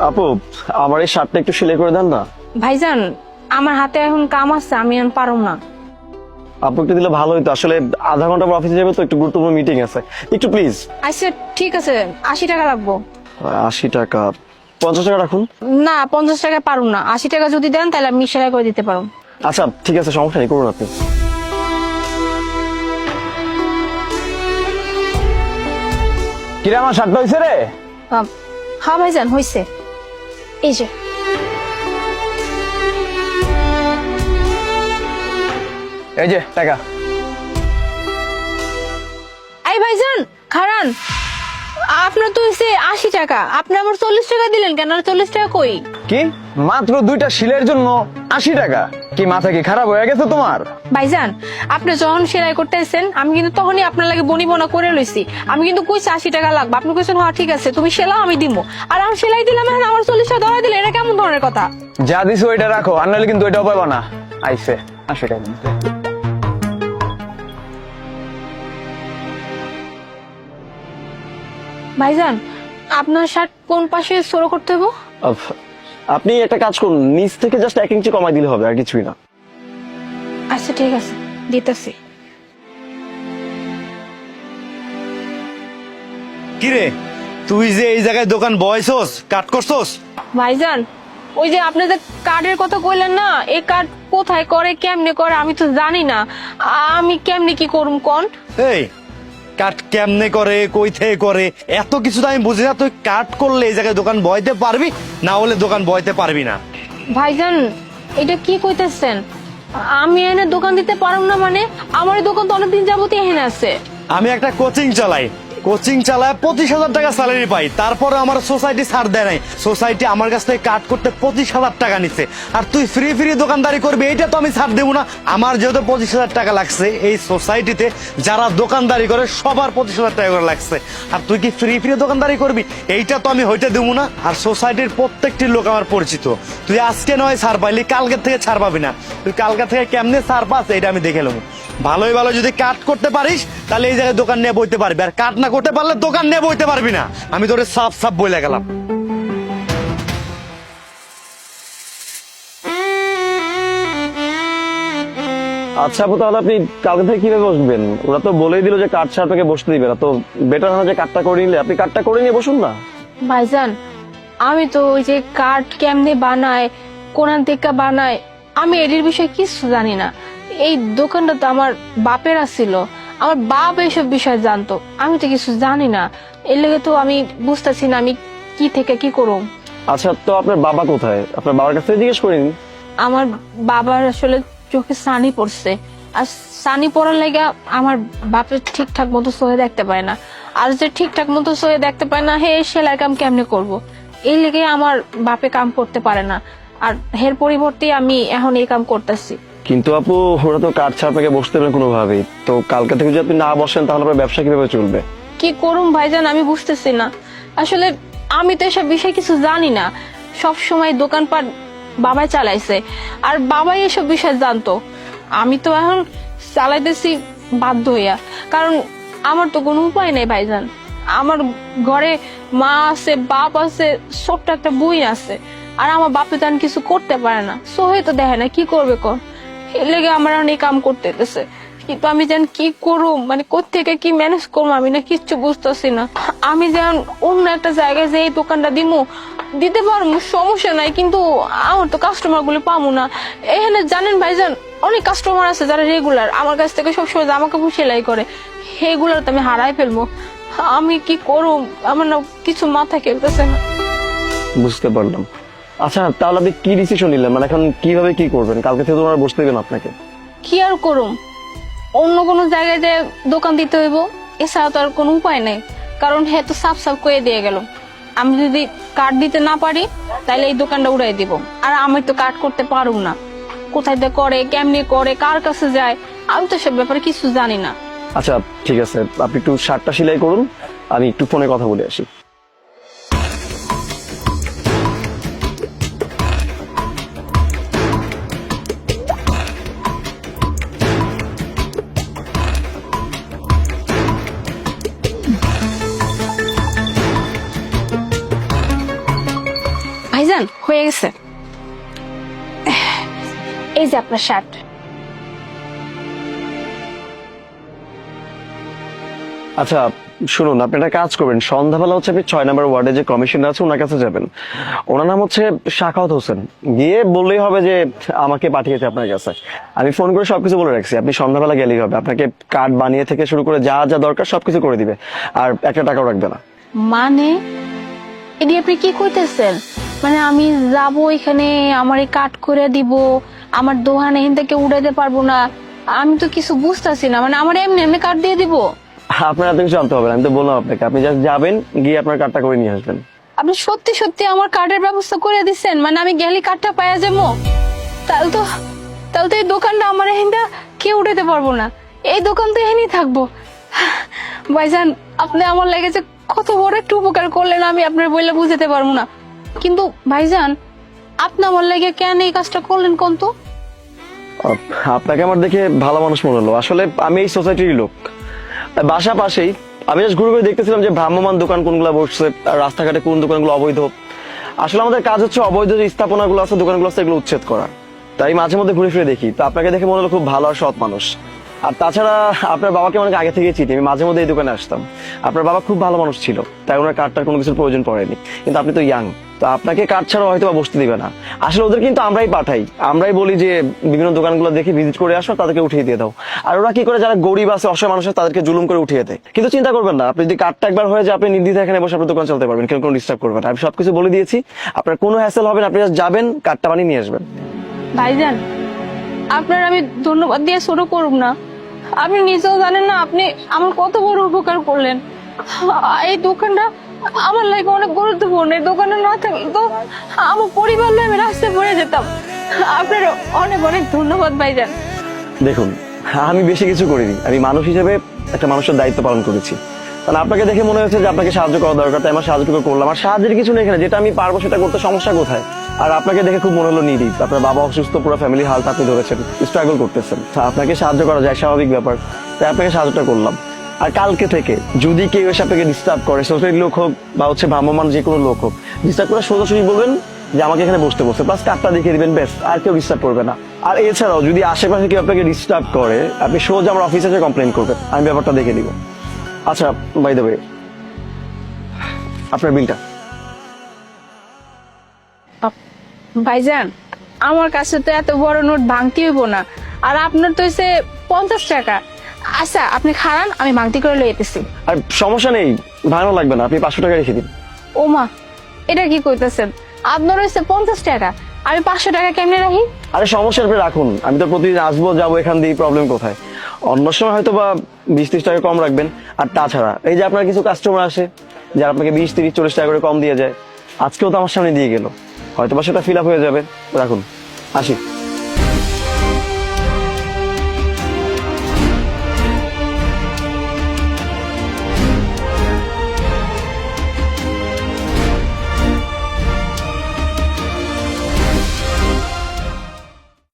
আপু আমার এই শার্টটা একটু সেলাই করে দেন না। ভাইজান আমার হাতে এখন কাম আছে, আমি এখন পারুম না। আপু একটু দিলে ভালো হতো, আসলে আধা ঘন্টা পর অফিসে যাবে তো, একটু গুরুত্বপূর্ণ মিটিং আছে, একটু প্লিজ। আচ্ছা ঠিক আছে, 80 টাকা লাগবো। 80 টাকা? 50 টাকা রাখুন। না 50 টাকা পারুম না, 80 টাকা যদি দেন তাহলে আমি সেলাই করে দিতে পারুম। আচ্ছা ঠিক আছে, সমস্যা নেই, করুন আপনি। কিরে আমার শার্টটা হয়েছে রে? হ্যাঁ ভাইজান হয়েছে, এই যে। এই যে টাকা। এই ভাইজান খারান, আপনার তো হয়েছে 80 টাকা, আপনি আমার 40 টাকা দিলেন কেন? 40 টাকা কই? কি মাত্র 2টা শিলের জন্য 80 টাকা? কি মাথা কি খারাপ হয়ে গেছে তোমার? ভাইজান আপনি যখন সেলাই করতে এসেছেন আমি কিন্তু তখনই আপনার লাগে বনি বনা করে লইছি। আমি কিন্তু কইছি 80 টাকা লাগবে, আপনি কইছেন হ্যাঁ ঠিক আছে তুমি সেলাও আমি দিব, আর আমি সেলাই দিলাম এখন আমার 40 টাকা ধরা দিলে, এটা কেমন ধরনের কথা? যা দিছো ওইটা রাখো, আর নাহলে কিন্তু ওইটাও পাবা না। আইছে 80 টাকা। ভাইজান আপনার শার্ট কোন পাশে সরো করতে হবে? আপনি একটা কাজ করুন, নিচ থেকে জাস্ট 1 ইঞ্চি কমাই দিলে হবে, আর কিছুই না। আচ্ছা ঠিক আছে দিতেছি। কিরে তুই যে এই জায়গায় দোকান বয়সোস, কাট করছোস? ভাইজান ওই যে আপনি যে কার্ডের কথা কইলেন না, এই কার্ড কোথায় করে কেমনে করে আমি তো জানি না, আমি কেমনে কি করুম কোন? এই কাট কেমনে করে, কই থেকে করে, এত কিছু তো আমি বুঝি না। তুই কাট করলে এই জায়গায় দোকান বইতে পারবি, না হলে দোকান বইতে পারবি না। ভাইজান এটা কি কইতেছেন? আমি এনে দোকান দিতে পারুম না মানে? আমার এই দোকান তো অনেকদিন যাবতই এখানে আছে। আমি একটা কোচিং চালাই, কোচিং চালায় 25,000 টাকা স্যালারি পাই, তারপরে আমার সোসাইটি ছাড় দেয় নাই। সোসাইটি আমার কাছ থেকে কাট করতে 25,000 টাকা নিচ্ছে, আর তুই ফ্রি ফ্রি দোকানদারি করবি, এইটা তো আমি ছাড় দেবো না। আমার যেহেতু 25,000 টাকা লাগছে, এই সোসাইটিতে যারা দোকানদারি করে সবার 25,000 টাকা করে লাগছে, আর তুই কি ফ্রি ফ্রি দোকানদারি করবি, এইটা তো আমি হইতে দেবো না। আর সোসাইটির প্রত্যেকটি লোক আমার পরিচিত, তুই আজকে নয় ছাড় পাইলি, কালকে থেকে ছাড় পাবি না। তুই কালকে থেকে কেমনে ছাড় পাস এটা আমি দেখে নেবো। ভালোই ভালো যদি কাট করতে পারিস তাহলে এই জায়গায় দোকান নিয়ে বইতে পারবি, আর কাট না করতে পারলে দোকান নিয়ে বইতে পারবি না। আমি তোরে সাফ সাফ বলে গেলাম। আচ্ছা আপু, তাহলে আপনি কালকে থেকে কিভাবে বসবেন? ওরা তো বলেই দিল যে কাট ছাড়া আপনাকে বসতে দিবে না, তো বেটার হয় না যে কাটটা করে নিলে? আপনি কাটটা করে নিয়ে বসুন না। ভাইজান আমি তো ওই যে কার্ড কেমনে বানায়, কোরআন থেকে বানায়, আমি এটির বিষয়ে কিছু জানি না। এই দোকানটা তো আমার বাপের ছিল, আমার বাপ এইসব বিষয় জানতো, আমি তো কিছু জানি না। এর লেগে তো আমি বুঝতেছি না আমি কি থেকে কি করুম। আচ্ছা তো আপনার বাবা কোথায়? আপনার বাবার কাছ থেকে জিজ্ঞেস করিনি? আমার বাবার আসলে চোখে সানি পড়ছে, আর সানি পড়ার লাগে আমার বাপের ঠিকঠাক মতো সহে দেখতে পায় না, আর যে ঠিকঠাক মতো সহে দেখতে পায় না হে সেলাই কাম কেমনে করব, এই লেগে আমার বাপে কাম করতে পারে না, আর এর পরিবর্তে আমি এখন এই কাম করতেছি। কিন্তু আপু ওরা তো কাট ছাড়া আপনাকে বসতে দেবে কোনোভাবেই, তো কালকে থেকে যদি আপনি না বসেন তাহলে আপনার ব্যবসা কিভাবে চলবে? কি করুম ভাইজান আমি বুঝতেছি না। আসলে আমি তো এসব বিষয় কিছু জানি না, সব সময় দোকানপাট বাবাই চালাইছে, আর বাবাই এসব বিষয় জানতো। আমি তো এখন চালাইতেছি বাধ্য হইয়া, কারণ আমার তো কোনো উপায় নেই ভাইজান। আমার ঘরে মা আছে, বাপ আছে, ছোট্ট একটা বই আছে, আর আমার বাপে তো আর কিছু করতে পারে না, সোহে তো দেখে না কি করবে কর, এর লেগে আমার এখন এই কাম করতে হইতেছে। কিন্তু আমি যেন কি করুম, মানে কোত্থেকে কি ম্যানেজ করবো আমি না কিচ্ছু বুঝতেছি না। আমি যেন অন্য একটা জায়গায় যে এই দোকানটা দিতে পারবো সমস্যা নাই, কিন্তু আমার তো কাস্টমার গুলো পাবো না। এখানে জানেন ভাইজান অনেক কাস্টমার আছে যারা রেগুলার আমার কাছ থেকে সবসময় জামা কাপড় সেলাই করে, সেগুলার তো আমি হারাই ফেলবো। আমি কি করুম, আমার না কিছু মাথা খেলতেছে না। বুঝতে পারলাম। আচ্ছা তাহলে আপনি কি ডিসিশন নিলেন, মানে এখন কিভাবে কি করবেন? কালকে থেকে তো ওরা বসতে দেবেন আপনাকে। কি আর করুম, অন্য কোনো জায়গায় যে দোকান দিতে হইব, এছাড়া তো আর কোনো উপায় নেই, কারণ হে তো সাফ সাফ করে দিয়ে গেল আমি যদি কার্ড দিতে না পারি তাহলে এই দোকানটা উড়াই দিব, আর আমি তো কার্ড করতে পারবো না। কোথায় দিয়ে করে, কেমনি করে, কার কাছে যায়, আমি তো সব ব্যাপারে কিছু জানি না। আচ্ছা ঠিক আছে, আপনি একটু শার্টটা সেলাই করুন, আমি একটু ফোনে কথা বলে আসি। ভাইজান হয়ে গেছে, এই যে আপনার শার্ট। আচ্ছা শুনুন, আপনি একটা কাজ করবেন, সন্ধ্যাবেলা হচ্ছে আপনি 6 নম্বর ওয়ার্ডে যে কমিশনার আছে ওনার কাছে যাবেন। ওনার নাম হচ্ছে শাখাওয়াত হোসেন। গিয়ে বললেই হবে যে আমাকে পাঠিয়েছে আপনার কাছে। আমি ফোন করে সবকিছু বলে রাখছি, আপনি সন্ধ্যাবেলা গেলেই হবে। আপনাকে কার্ড বানিয়ে থেকে শুরু করে যা যা দরকার সবকিছু করে দিবে, আর একটা টাকাও রাখবে না। মানে এটি আপনি কি কইতেছেন? মানে আমি যাব এখানে, আমার কাট করে দিব, আমার দোকানে এখান থেকে উড়াইতে পারবো না? আমি তো কিছু বুঝতেছি না। মানে আমার এমনি এমনি কাট দিয়ে দিব? আপনার এত কিছু জানতে হবে না, আমি তো বললাম আপনাকে, আপনি জাস্ট যাবেন, গিয়ে আপনার কার্ডটা করে নিয়ে আসবেন। আপনি সত্যি সত্যি আমার কার্ডের ব্যবস্থা করে দিচ্ছেন? মানে আমি গেলে কার্ডটা পাওয়া যাবো? তাহলে তো এই দোকানটা আমার এখানটা কেউ উঠাতে পারবো না, এই দোকান তো এখানেই থাকবো। ভাইজান আপনি আমার লেগেছে কত বড় একটু উপকার করলেন, আমি আপনার বইলে বুঝাতে পারবো না। কিন্তু ভাইজান আপনি আমার লেগে কেন এই কাজটা করলেন কোন তো? আপনাকে আমার দেখে ভালো মানুষ মনে হলো। আসলে আমি এই সোসাইটির লোক, বাসা পাশেই। আমি জাস্ট ঘুরে ঘুরে দেখতেছিলাম যে ভ্রাম্যমান দোকান কোনগুলো বসছে, আর রাস্তাঘাটে কোন দোকানগুলো অবৈধ। আসলে আমাদের কাজ হচ্ছে অবৈধ যে স্থাপনাগুলো আছে, দোকানগুলো আছে, এগুলো উচ্ছেদ করা। তাই মাঝে মধ্যে ঘুরে ফিরে দেখি। তো আপনাকে দেখে মনে হলো খুব ভালো আর সৎ মানুষ। আর তাছাড়া আপনার বাবাকে অনেক আগে থেকে চিনি, আমি মাঝে মধ্যে এই দোকানে আসতাম। আপনার বাবা খুব ভালো মানুষ ছিল, তাই ওনার কার্ডটার কোনো কিছুর প্রয়োজন পড়েনি। কিন্তু আপনি তো ইয়াং, তো আপনাকে কার্ড ছাড়া হয়তো বা বসতে দিবে না। আসলে ওদের কিন্তু আমরাই পাঠাই, আমরাই বলি যে বিভিন্ন দোকানগুলো দেখে ভিজিট করে আসো, তাদেরকে উঠিয়ে দিয়ে দাও। আর ওরা কি করে, যারা গরিব আছে, অসহায় মানুষ আছে, তাদেরকে জুলুম করে উঠিয়ে দেয়। কিন্তু চিন্তা করবেন না, আপনি যদি কার্ডটা একবার হয়ে যায়, আপনি নির্দ্বিধায় এখানে বসে আপনার দোকান চালাতে পারবেন, কেউ কোনো ডিস্টার্ব করবে না। আমি সবকিছু বলে দিয়েছি, আপনার কোনো হ্যাসেল হবে না। আপনি just যাবেন, কার্ডটা বানিয়ে নিয়ে আসবেন। ভাইজান আপনার আমি ধন্যবাদ দিয়ে শুরু করব না। আপনি নিজেও জানেন না আপনি আমার কত বড় উপকার করলেন। এই দোকানটা আমার লাইফে অনেক গুরুত্বপূর্ণ। এই দোকানে না থাকলে তো আমার পরিবার নিয়ে আমি রাস্তায় পড়ে যেতাম। আপনার অনেক অনেক ধন্যবাদ ভাইজান। দেখুন, আমি বেশি কিছু করিনি, আমি মানুষ হিসেবে একটা মানুষের দায়িত্ব পালন করেছি। কারণ আপনাকে দেখে মনে হচ্ছে যে আপনাকে সাহায্য করা দরকার, তাই আমার সাহায্যটুকু করলাম। আর সাহায্যের কিছু নেই এখানে, যেটা আমি পারবো সেটা করতে সমস্যা কোথায়? আর আপনাকে দেখে খুব মনে হলো নিডি, আপনার বাবা অসুস্থ, পুরো ফ্যামিলি হালটা আপনি ধরেছেন, স্ট্রাগল করতেছেন। তা আপনাকে সাহায্য করা যায়, স্বাভাবিক ব্যাপার, তাই আপনাকে সাহায্যটা করলাম। আর কালকে থেকে যদি কেউ এসে আপনাকে ডিস্টার্ব করে, সোসাইটির লোক হোক বা হচ্ছে ভ্রাম্যমান যে কোনো লোক হোক, ডিস্টার্ব করে সোজাসুজি বলবেন যে আমাকে এখানে বসতে প্লাস কার্ডটা দেখিয়ে দিবেন, বেশ, আর কেউ ডিস্টার্ব করবে না। আর এছাড়াও যদি আশেপাশে কেউ আপনাকে ডিস্টার্ব করে, আপনি সোজা আমার অফিসে এসে কমপ্লেন করবেন, আমি ব্যাপারটা দেখে দিব। আচ্ছা বাই দ্য ওয়ে, আপনার বিলটা। ভাইজান আমার কাছে তো এত বড় নোট ভাঙতে হইব না, আর আপনার তো হচ্ছে 50 টাকা। আচ্ছা আপনি খারান, আমি ভাঙতি করে লই যেতেছি। আর সমস্যা নেই, ভাঙানো লাগবে না, আপনি 500 টাকা রেখে দিন। ওমা, এটা কি কইতেছেন? আপনার হচ্ছে 50 টাকা, আমি 500 টাকা কেমনে রাখি? আরে সমস্যা, আপনি রাখুন, আমি তো প্রতিদিন আসবো যাবো, এখান দিয়ে প্রবলেম কোথায়? অন্য সময় হয়তো বা 20-30 টাকা কম রাখবেন। আর তাছাড়া এই যে আপনার কিছু কাস্টমার আসে যারা আপনাকে 20-30-40 টাকা করে কম দিয়ে যায়, আজকেও তো আমার সামনে দিয়ে গেল, হয়তো বা সেটা ফিল আপ হয়ে যাবে। রাখুন, আসি।